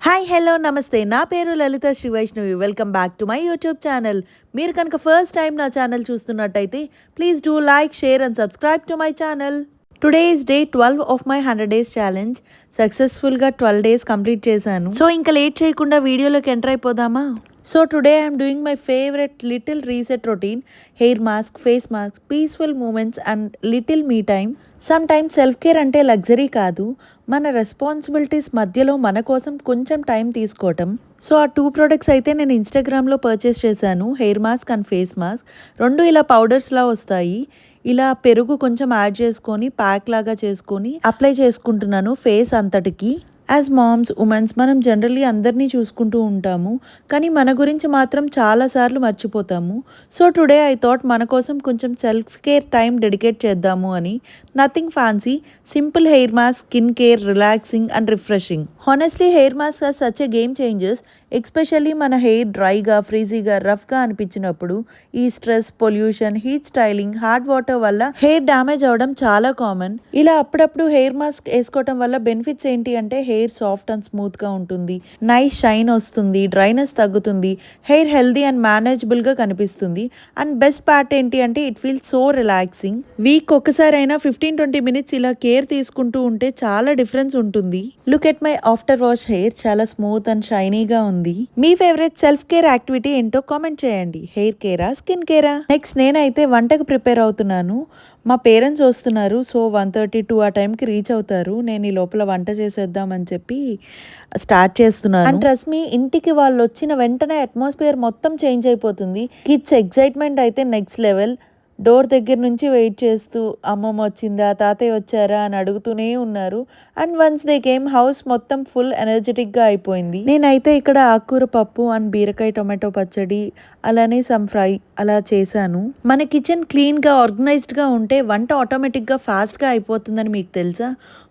Hi hello నమస్తే నా పేరు Lalitha Sri Vaishnavi welcome back to my YouTube channel. మీరు కనుక ఫస్ట్ టైం నా ఛానల్ చూస్తున్నట్టయితే please do like share and subscribe to my channel. Today is day 12 of my 100 days challenge. సక్సెస్ఫుల్గా 12 days complete చేశాను. So ఇంకా లేట్ చేయకుండా వీడియోలోకి ఎంటర్ అయిపోదామా. So today I'm doing my favourite little reset routine. Hair mask, face mask, peaceful moments and little me time. Some times self care అంటే luxury కాదు, మన responsibilities మధ్యలో మన కోసం కొంచెం టైం తీసుకోవటం. సో ఆ 2 ప్రోడక్ట్స్ అయితే నేను ఇన్స్టాగ్రామ్లో పర్చేస్ చేశాను. Hair mask and face mask. రెండు ఇలా పౌడర్స్లా వస్తాయి. ఇలా పెరుగు కొంచెం యాడ్ చేసుకొని ప్యాక్ లాగా చేసుకొని అప్లై చేసుకుంటున్నాను ఫేస్ అంతటికి. యాజ్ మామ్స్, ఉమెన్స్ మనం జనరల్లీ అందరినీ చూసుకుంటూ ఉంటాము, కానీ మన గురించి మాత్రం చాలాసార్లు మర్చిపోతాము. సో టుడే ఐ థాట్ మన కోసం కొంచెం సెల్ఫ్ కేర్ టైం డెడికేట్ చేద్దాము అని. Nothing fancy, simple hair mask, skin care, relaxing and refreshing. Honestly hair mask are such a game changers. Especially మన హెయిర్ డ్రైగా, ఫ్రీజీగా, రఫ్గా అనిపించినప్పుడు. ఈ stress, pollution, heat styling, hot water వల్ల హెయిర్ డ్యామేజ్ అవ్వడం చాలా కామన్. ఇలా అప్పుడప్పుడు హెయిర్ మాస్క్ వేసుకోవడం వల్ల బెనిఫిట్స్ ఏంటి అంటే హెయిర్ సాఫ్ట్ అండ్ స్మూత్గా ఉంటుంది, నైస్ షైన్ వస్తుంది, డ్రైనెస్ తగ్గుతుంది, హెయిర్ హెల్దీ అండ్ మేనేజబుల్గా కనిపిస్తుంది. అండ్ బెస్ట్ పార్ట్ ఏంటి అంటే it feels so relaxing. Week ఒక్కసారైనా 15-20 minutes ఇలా కేర్ తీసుకుంటూ ఉంటే చాలా డిఫరెన్స్ ఉంటుంది. Look at my after wash hair, చాలా స్మూత్ అండ్ షైనీగా ఉంది. మీ ఫేవరెట్ సెల్ఫ్ కేర్ యాక్టివిటీ ఏంటో కామెంట్ చేయండి. హెయిర్ కేరా, స్కిన్ కేరా? నెక్స్ట్ నేనైతే వంటకు ప్రిపేర్ అవుతున్నాను. మా పేరెంట్స్ వస్తున్నారు. సో 1:32 ఆ టైంకి రీచ్ అవుతారు. నేను ఈ లోపల వంట చేసేద్దామని చెప్పి స్టార్ట్ చేస్తున్నాను. అండ్ ట్రస్ట్ మీ, ఇంటికి వాళ్ళు వచ్చిన వెంటనే అట్మాస్ఫియర్ మొత్తం చేంజ్ అయిపోతుంది. కిడ్స్ ఎగ్జైట్మెంట్ అయితే నెక్స్ట్ లెవెల్. డోర్ దగ్గర నుంచి వెయిట్ చేస్తూ అమ్మమ్మ వచ్చిందా, తాతయ్య వచ్చారా అని అడుగుతూనే ఉన్నారు. And once they came, house మొత్తం ఫుల్ ఎనర్జెటిక్గా అయిపోయింది. నేనైతే ఇక్కడ ఆకుకూర పప్పు అండ్ బీరకాయ టొమాటో పచ్చడి, అలానే సమ్ ఫ్రై అలా చేశాను. మన కిచెన్ క్లీన్గా, ఆర్గనైజ్డ్గా ఉంటే వంట ఆటోమేటిక్గా ఫాస్ట్గా అయిపోతుందని మీకు తెలుసా?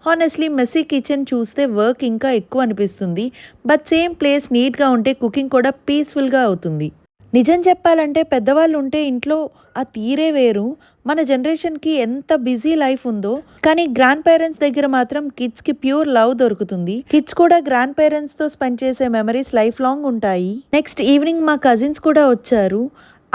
హానెస్ట్లీ మెస్సీ కిచెన్ చూస్తే వర్క్ ఇంకా ఎక్కువ అనిపిస్తుంది, బట్ సేమ్ ప్లేస్ నీట్గా ఉంటే కుకింగ్ కూడా పీస్ఫుల్గా అవుతుంది. నిజం చెప్పాలంటే పెద్దవాళ్ళు ఉంటే ఇంట్లో ఆ తీరే వేరు. మన జనరేషన్కి ఎంత బిజీ లైఫ్ ఉందో, కానీ గ్రాండ్ పేరెంట్స్ దగ్గర మాత్రం కిడ్స్కి ప్యూర్ లవ్ దొరుకుతుంది. కిడ్స్ కూడా గ్రాండ్ పేరెంట్స్తో స్పెండ్ చేసే మెమరీస్ లైఫ్ లాంగ్ ఉంటాయి. నెక్స్ట్ ఈవినింగ్ మా కజిన్స్ కూడా వచ్చారు.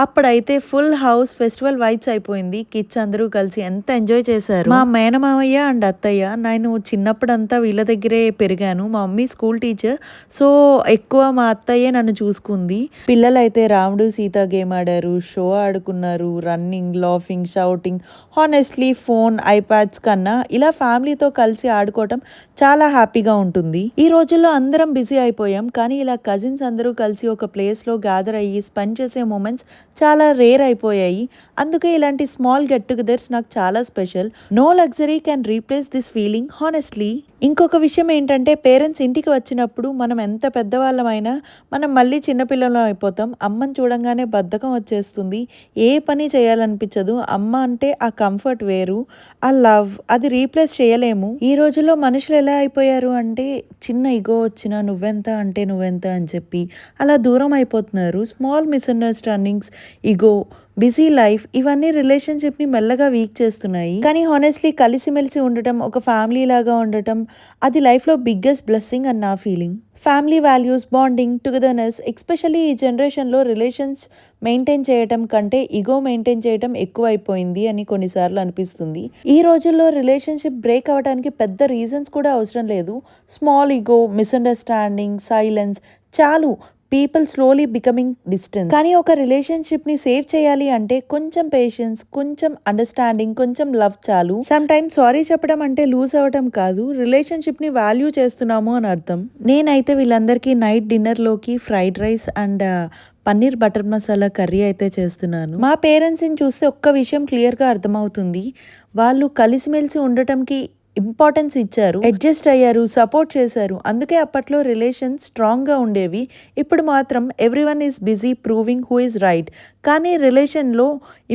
అప్పుడైతే ఫుల్ హౌస్ ఫెస్టివల్ వైబ్స్ అయిపోయింది. కిడ్స్ అందరూ కలిసి ఎంత ఎంజాయ్ చేశారు. మా మేనమామయ్య అండ్ అత్తయ్య, నేను చిన్నప్పుడంతా వీళ్ళ దగ్గరే పెరిగాను. మా మమ్మీ స్కూల్ టీచర్, సో ఎక్కువ మా అత్తయ్యే నన్ను చూసుకుంది. పిల్లలైతే రాముడు సీత గేమ్ ఆడారు, షో ఆడుకున్నారు, running, laughing, shouting. Honestly phone, iPads కన్నా ఇలా ఫ్యామిలీతో కలిసి ఆడుకోవటం చాలా హ్యాపీగా ఉంటుంది. ఈ రోజుల్లో అందరం బిజీ అయిపోయాం, కానీ ఇలా కజిన్స్ అందరూ కలిసి ఒక ప్లేస్లో గ్యాదర్ అయ్యి స్పెండ్ చేసే మూమెంట్స్ చాలా రేర్ అయిపోయాయి. అందుకే ఇలాంటి స్మాల్ గెట్ టుగెదర్స్ నాకు చాలా special. No luxury can replace this feeling honestly. ఇంకొక విషయం ఏంటంటే పేరెంట్స్ ఇంటికి వచ్చినప్పుడు మనం ఎంత పెద్దవాళ్ళమైనా మనం మళ్ళీ చిన్నపిల్లలం అయిపోతాం. అమ్మని చూడంగానే బద్ధకం వచ్చేస్తుంది, ఏ పని చేయాలనిపించదు. అమ్మ అంటే ఆ కంఫర్ట్ వేరు, ఆ లవ్ అది రీప్లేస్ చేయలేము. ఈ రోజుల్లో మనుషులు ఎలా అయిపోయారు అంటే చిన్న ఇగో వచ్చినా నువ్వెంత అంటే నువ్వెంత అని చెప్పి అలా దూరం అయిపోతున్నారు. స్మాల్ మిస్అండర్స్టాండింగ్స్, ఇగో, బిజీ లైఫ్ ఇవన్నీ రిలేషన్షిప్ని మెల్లగా వీక్ చేస్తున్నాయి. కానీ హానెస్ట్లీ కలిసిమెలిసి ఉండటం, ఒక ఫ్యామిలీ లాగా ఉండటం, అది లైఫ్లో బిగ్గెస్ట్ బ్లెస్సింగ్ అని నా feeling. Family values, bonding, togetherness, especially ఈ జనరేషన్లో రిలేషన్స్ మెయింటైన్ చేయటం కంటే ఇగో మెయింటైన్ చేయటం ఎక్కువైపోయింది అని కొన్నిసార్లు అనిపిస్తుంది. ఈ రోజుల్లో రిలేషన్షిప్ బ్రేక్ అవ్వడానికి పెద్ద రీజన్స్ కూడా అవసరం లేదు. స్మాల్ ఇగో, మిస్అండర్స్టాండింగ్, సైలెన్స్ చాలు పీపుల్ స్లోలీ బికమింగ్ డిస్టెన్స్. కానీ ఒక రిలేషన్షిప్ని సేవ్ చేయాలి అంటే కొంచెం పేషెన్స్, కొంచెం అండర్స్టాండింగ్, కొంచెం లవ్ చాలు. సమ్ టైమ్స్ సారీ చెప్పడం అంటే లూజ్ అవ్వడం కాదు, రిలేషన్షిప్ని వాల్యూ చేస్తున్నాము అని అర్థం. నేనైతే వీళ్ళందరికీ నైట్ డిన్నర్లోకి fried rice and paneer butter masala curry అయితే చేస్తున్నాను. మా పేరెంట్స్ని చూస్తే ఒక్క విషయం క్లియర్గా అర్థమవుతుంది, వాళ్ళు కలిసిమెలిసి ఉండటంకి ఇంపార్టెన్స్ ఇచ్చారు, అడ్జస్ట్ అయ్యారు, సపోర్ట్ చేశారు. అందుకే అప్పట్లో రిలేషన్స్ స్ట్రాంగ్గా ఉండేవి. ఇప్పుడు మాత్రం everyone is busy proving who is right. కానీ రిలేషన్లో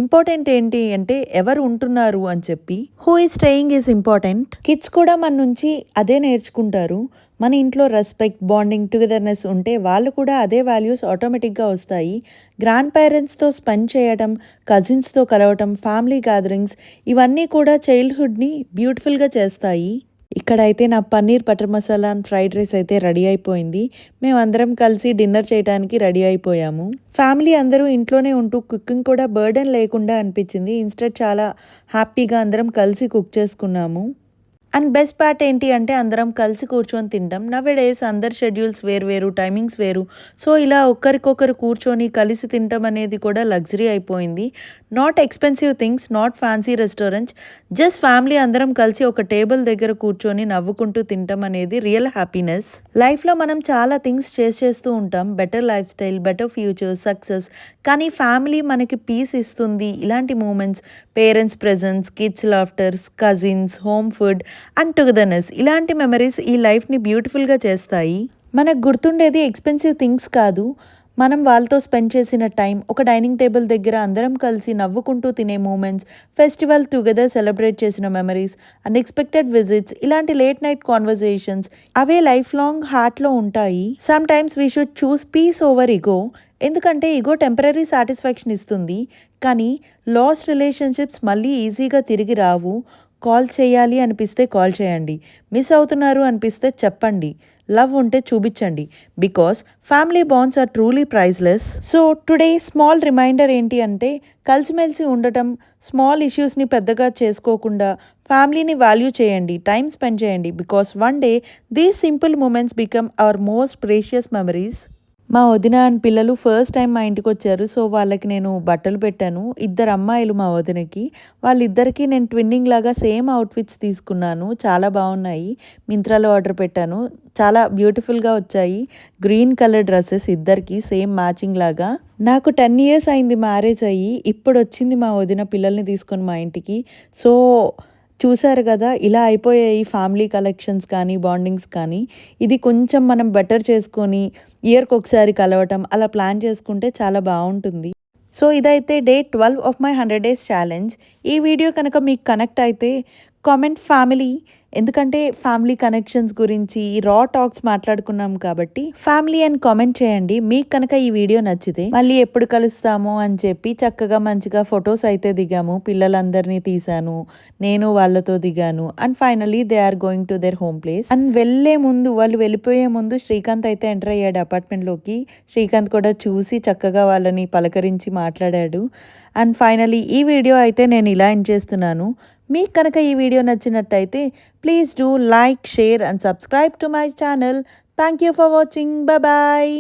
ఇంపార్టెంట్ ఏంటి అంటే ఎవరు ఉంటున్నారు అని చెప్పి, who is staying is important. Kids కూడా మన నుంచి అదే నేర్చుకుంటారు. మన ఇంట్లో రెస్పెక్ట్, బాండింగ్, టుగెదర్నెస్ ఉంటే వాళ్ళు కూడా అదే వాల్యూస్ ఆటోమేటిక్గా వస్తాయి. గ్రాండ్ పేరెంట్స్తో స్పెండ్ చేయడం, కజిన్స్తో కలవటం, ఫ్యామిలీ గ్యాదరింగ్స్ ఇవన్నీ కూడా చైల్డ్హుడ్ని బ్యూటిఫుల్గా చేస్తాయి. ఇక్కడైతే నా paneer butter masala and fried rice అయితే రెడీ అయిపోయింది. మేమందరం కలిసి డిన్నర్ చేయడానికి రెడీ అయిపోయాము. ఫ్యామిలీ అందరూ ఇంట్లోనే ఉంటూ కుకింగ్ కూడా బర్డెన్ లేకుండా అనిపించింది. ఇన్‌స్టెడ్ చాలా హ్యాపీగా అందరం కలిసి కుక్ చేసుకున్నాము. అండ్ బెస్ట్ పార్ట్ ఏంటి అంటే అందరం కలిసి కూర్చొని తింటాం. నౌఎడేస్ అందరి షెడ్యూల్స్ వేరు, టైమింగ్స్ వేరు. సో, ఇలా ఒకరికొకరు కూర్చొని కలిసి తినటం అనేది కూడా లగ్జరీ అయిపోయింది. Not expensive things, not fancy restaurants. Just family అందరం కలిసి ఒక టేబుల్ దగ్గర కూర్చొని నవ్వుకుంటూ తినటం అనేది రియల్ హ్యాపీనెస్. లైఫ్‌లో మనం చాలా థింగ్స్ చేస్తూ ఉంటాం. Better life style, better future, success. కానీ ఫ్యామిలీ మనకి పీస్ ఇస్తుంది. ఇలాంటి moments, parents presence, kids laughters, cousins, home food and togetherness, ఇలాంటి మెమరీస్ ఈ లైఫ్ని బ్యూటిఫుల్గా చేస్తాయి. మనకు గుర్తుండేది ఎక్స్పెన్సివ్ థింగ్స్ కాదు, మనం వాళ్ళతో స్పెండ్ చేసిన టైం, ఒక డైనింగ్ టేబుల్ దగ్గర అందరం కలిసి నవ్వుకుంటూ తినే మూమెంట్స్, ఫెస్టివల్ టుగెదర్ సెలబ్రేట్ చేసిన మెమరీస్, అన్ఎక్స్పెక్టెడ్ విజిట్స్, ఇలాంటి లేట్ నైట్ కాన్వర్జేషన్స్ అవే లైఫ్ లాంగ్ హార్ట్లో ఉంటాయి. Sometimes we should choose peace over ego. ఎందుకంటే ఇగో టెంపరరీ సాటిస్ఫాక్షన్ ఇస్తుంది, కానీ లాస్ట్ రిలేషన్షిప్స్ మళ్ళీ ఈజీగా తిరిగి రావు. కాల్ చేయాలి అనిపిస్తే కాల్ చేయండి, మిస్ అవుతున్నారు అనిపిస్తే చెప్పండి, లవ్ ఉంటే చూపించండి. Because family bonds are truly priceless. So today small reminder ఏంటి అంటే, కలిసిమెలిసి ఉండటం, స్మాల్ ఇష్యూస్ని పెద్దగా చేసుకోకుండా ఫ్యామిలీని వాల్యూ చేయండి, టైం స్పెండ్ చేయండి. Because one day these simple moments become our most precious memories. మా వదిన అండ్ పిల్లలు ఫస్ట్ టైం మా ఇంటికి వచ్చారు. సో వాళ్ళకి నేను బట్టలు పెట్టాను. ఇద్దరు అమ్మాయిలు మా వదినకి. వాళ్ళిద్దరికీ నేను ట్విన్నింగ్ లాగా సేమ్ అవుట్ఫిట్స్ తీసుకున్నాను. చాలా బాగున్నాయి. మింత్రాలో ఆర్డర్ పెట్టాను. చాలా బ్యూటిఫుల్గా వచ్చాయి. గ్రీన్ కలర్ డ్రెస్సెస్ ఇద్దరికి సేమ్ మ్యాచింగ్ లాగా. నాకు 10 years అయింది మ్యారేజ్ అయ్యి. ఇప్పుడు వచ్చింది మా వదిన పిల్లల్ని తీసుకొని మా ఇంటికి. సో చూసారు కదా, ఇలా అయిపోయాయి ఫ్యామిలీ కలెక్షన్స్ కానీ, బాండింగ్స్ కానీ. ఇది కొంచెం మనం బెటర్ చేసుకొని ఇయర్కి ఒకసారి కలవటం అలా ప్లాన్ చేసుకుంటే చాలా బాగుంటుంది. సో ఇదైతే day 12 of my 100 days challenge. ఈ వీడియో కనుక మీకు కనెక్ట్ అయితే కామెంట్ ఫ్యామిలీ, ఎందుకంటే ఫ్యామిలీ కనెక్షన్స్ గురించి రా టాక్స్ మాట్లాడుకున్నాం కాబట్టి ఫ్యామిలీ అని కామెంట్ చేయండి. మీకు కనుక ఈ వీడియో నచ్చితే మళ్ళీ ఎప్పుడు కలుస్తామో అని చెప్పి చక్కగా మంచిగా ఫొటోస్ అయితే దిగాము. పిల్లలందరినీ తీసాను, నేను వాళ్ళతో దిగాను. And finally they are going to their home place. And వాళ్ళు వెళ్ళిపోయే ముందు శ్రీకాంత్ అయితే ఎంటర్ అయ్యాడు అపార్ట్మెంట్లోకి. శ్రీకాంత్ కూడా చూసి చక్కగా వాళ్ళని పలకరించి మాట్లాడాడు. అండ్ ఫైనలీ ఈ వీడియో అయితే నేను ఇలా ఎండ్ చేస్తున్నాను. మీకు కనుక ఈ వీడియో నచ్చినట్టయితే please do like, share and subscribe to my channel. Thank you for watching. Bye.